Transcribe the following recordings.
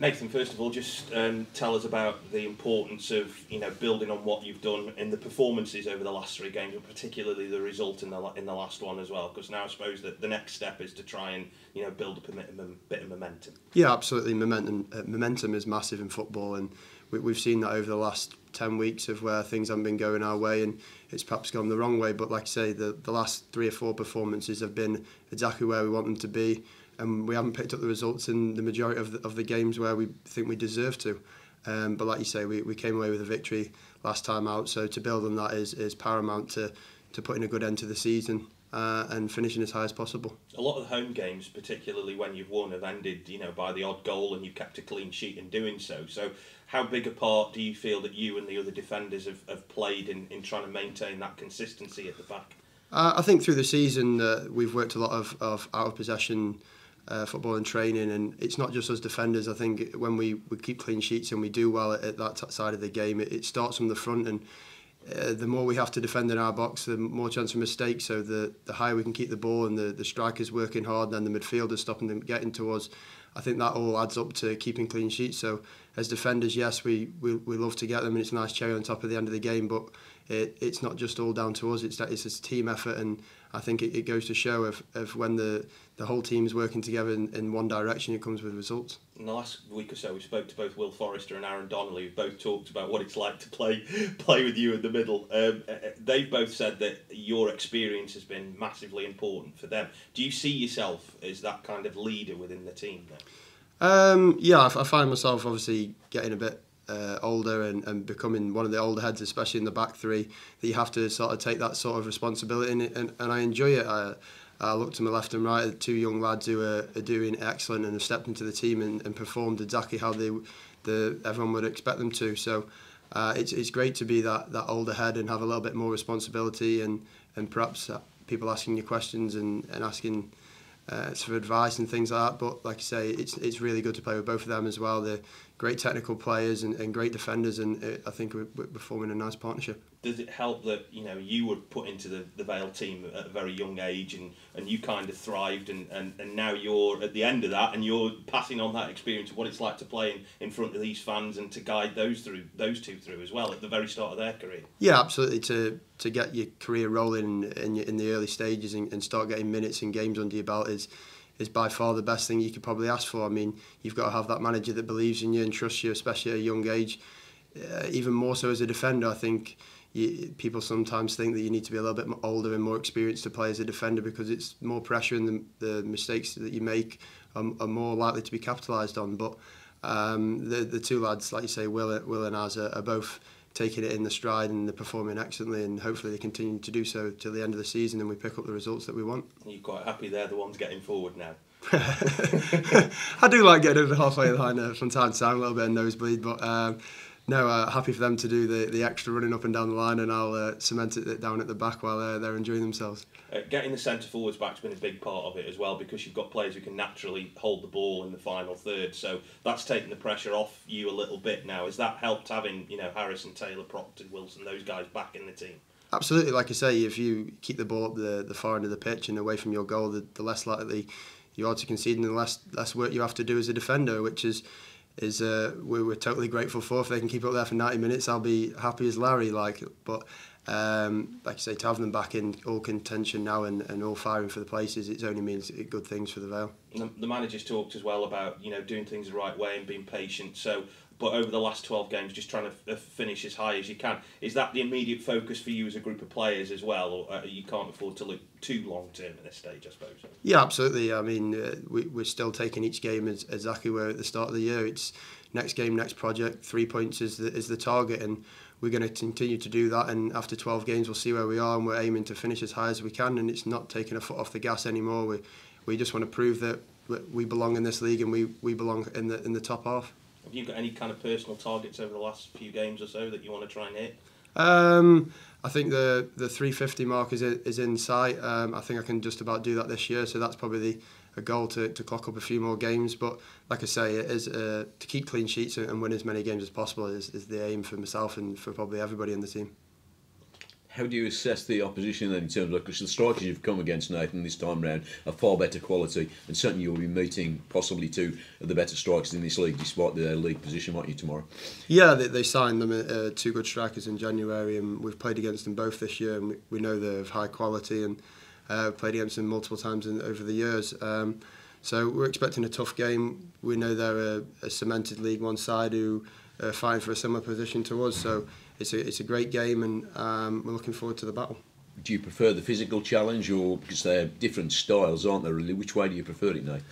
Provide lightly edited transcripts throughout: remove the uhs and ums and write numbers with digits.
Nathan, first of all, just tell us about the importance of building on what you've done in the performances over the last 3 games, and particularly the result in the last one as well. Because now I suppose that the next step is to try and build up a bit of momentum. Yeah, absolutely. Momentum is massive in football, and we've seen that over the last 10 weeks of where things haven't been going our way, and it's perhaps gone the wrong way. But like I say, the last 3 or 4 performances have been exactly where we want them to be. And we haven't picked up the results in the majority of the games where we think we deserve to. But like you say, we came away with a victory last time out. So to build on that is paramount to putting a good end to the season and finishing as high as possible. A lot of the home games, particularly when you've won, have ended by the odd goal, and you've kept a clean sheet in doing so. So how big a part do you feel that you and the other defenders have played in trying to maintain that consistency at the back? I think through the season we've worked a lot of out of possession football and training, and it's not just us defenders. I think when we keep clean sheets and we do well at that side of the game, it starts from the front, and the more we have to defend in our box, the more chance of mistakes. So the higher we can keep the ball, and the strikers working hard, and then the midfielders stopping them getting to us, I think that all adds up to keeping clean sheets. So as defenders, yes, we love to get them, and it's a nice cherry on top at the end of the game, but it's not just all down to us. It's a team effort, and I think it goes to show of when the whole team's working together in one direction, it comes with results. In the last week or so, we spoke to both Will Forrester and Aaron Donnelly, who both talked about what it's like to play with you in the middle. They've both said that your experience has been massively important for them. Do you see yourself as that kind of leader within the team then? Yeah, I find myself obviously getting a bit older and becoming one of the older heads, especially in the back three, that you have to sort of take that sort of responsibility, and I enjoy it. I look to my left and right at 2 young lads who are doing excellent and have stepped into the team and performed exactly how everyone would expect them to. So it's great to be that older head and have a little bit more responsibility, and perhaps people asking you questions and asking for advice and things like that. But like I say, it's really good to play with both of them as well. They're great technical players and great defenders, and I think we're forming a nice partnership. Does it help that you were put into the Vale team at a very young age, and you kind of thrived, and now you're at the end of that, and you're passing on that experience of what it's like to play in front of these fans and to guide those two through as well at the very start of their career? Yeah, absolutely. To get your career rolling in the early stages and start getting minutes and games under your belt is by far the best thing you could probably ask for. I mean, you've got to have that manager that believes in you and trusts you, especially at a young age. Even more so as a defender, I think people sometimes think that you need to be a little bit older and more experienced to play as a defender, because it's more pressure, and the mistakes that you make are more likely to be capitalised on. But the 2 lads, like you say, Will and Az, are both taking it in the stride, and they're performing excellently, and hopefully they continue to do so till the end of the season and we pick up the results that we want. Are you quite happy they're the ones getting forward now? I do like getting over the halfway line from time to time, a little bit of nosebleed, but no, happy for them to do the extra running up and down the line, and I'll cement it down at the back while they're enjoying themselves. Getting the centre forwards back's been a big part of it as well, because you've got players who can naturally hold the ball in the final third, so that's taken the pressure off you a little bit now. Has that helped having Harrison, Taylor, Proctor, Wilson, those guys back in the team? Absolutely. Like I say, if you keep the ball up the far end of the pitch and away from your goal, the less likely you are to concede, and the less work you have to do as a defender, which is we're totally grateful for. If they can keep up there for 90 minutes, I'll be happy as Larry. But like you say, to have them back in all contention now and all firing for the places, it only means good things for the Vale. The manager's talked as well about doing things the right way and being patient. So, but over the last 12 games, just trying to finish as high as you can. Is that the immediate focus for you as a group of players as well, or you can't afford to look too long term at this stage, I suppose? Yeah, absolutely. I mean, we're still taking each game as exactly where at the start of the year. It's next game, next project. 3 points is the target, and we're going to continue to do that. And after 12 games, we'll see where we are, and we're aiming to finish as high as we can. And it's not taking a foot off the gas anymore. We just want to prove that we belong in this league, and we belong in the top half. Have you got any kind of personal targets over the last few games or so that you want to try and hit? I think the 350 mark is in sight. I think I can just about do that this year, so that's probably a goal to clock up a few more games. But like I say, it is to keep clean sheets and win as many games as possible is the aim for myself and for probably everybody in the team. How do you assess the opposition then in terms of, because the strikers you've come against, Nathan, this time round are far better quality, and certainly you'll be meeting possibly two of the better strikers in this league, despite their league position, won't you, tomorrow? Yeah, they signed them two good strikers in January, and we've played against them both this year, and we know they're of high quality, and played against them multiple times over the years. So we're expecting a tough game. We know they're a cemented League One side who are fighting for a similar position to us, so it's a great game, and we're looking forward to the battle. Do you prefer the physical challenge, or because they're different styles, aren't they, really? Which way do you prefer it, Nate?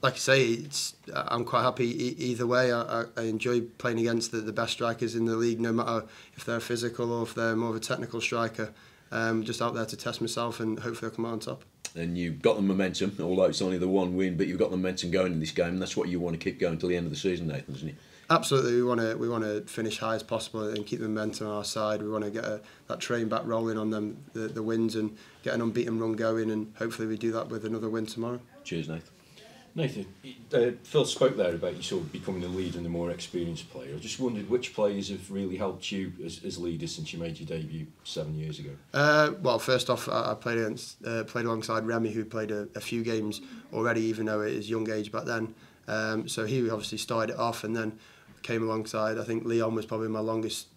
Like I say, I'm quite happy either way. I enjoy playing against the best strikers in the league, no matter if they're physical or if they're more of a technical striker. Just out there to test myself, and hopefully I'll come out on top. And you've got the momentum, although it's only the one win, but you've got the momentum going in this game, and that's what you want to keep going till the end of the season, Nathan, isn't it? Absolutely, we want to finish high as possible and keep the momentum on our side. We want to get that train back rolling on them, the wins, and get an unbeaten run going, and hopefully we do that with another win tomorrow. Cheers, Nathan. Nathan, Phil spoke there about you sort of becoming a leader and a more experienced player. I just wondered which players have really helped you as leaders since you made your debut 7 years ago? Well, first off, I played alongside Remy, who played a few games already, even though at his young age back then. So he obviously started it off, and then came alongside. I think Leon was probably my longest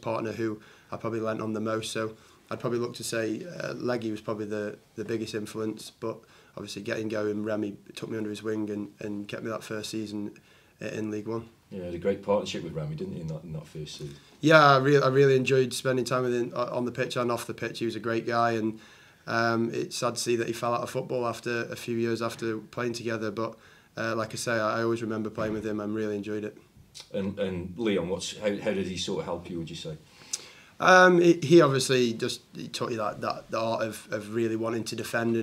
partner, who I probably lent on the most. So I'd probably look to say Leggy was probably the biggest influence, but obviously getting going, Remy took me under his wing and kept me that first season in League One. Yeah, had a great partnership with Remy, didn't you, in that first season? Yeah, I really enjoyed spending time with him on the pitch and off the pitch. He was a great guy, and it's sad to see that he fell out of football after a few years after playing together. But like I say, I always remember playing with him and really enjoyed it. And Leon, how did he sort of help you, would you say? He obviously he taught you that the art of really wanting to defend,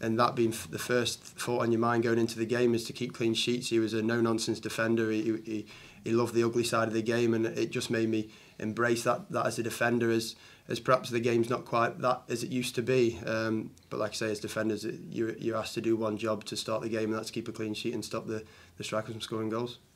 and that being the first thought on your mind going into the game is to keep clean sheets. He was a no-nonsense defender. He loved the ugly side of the game, and it just made me embrace that as a defender, as perhaps the game's not quite that as it used to be. But like I say, as defenders, you're asked to do one job to start the game, and that's keep a clean sheet and stop the strikers from scoring goals.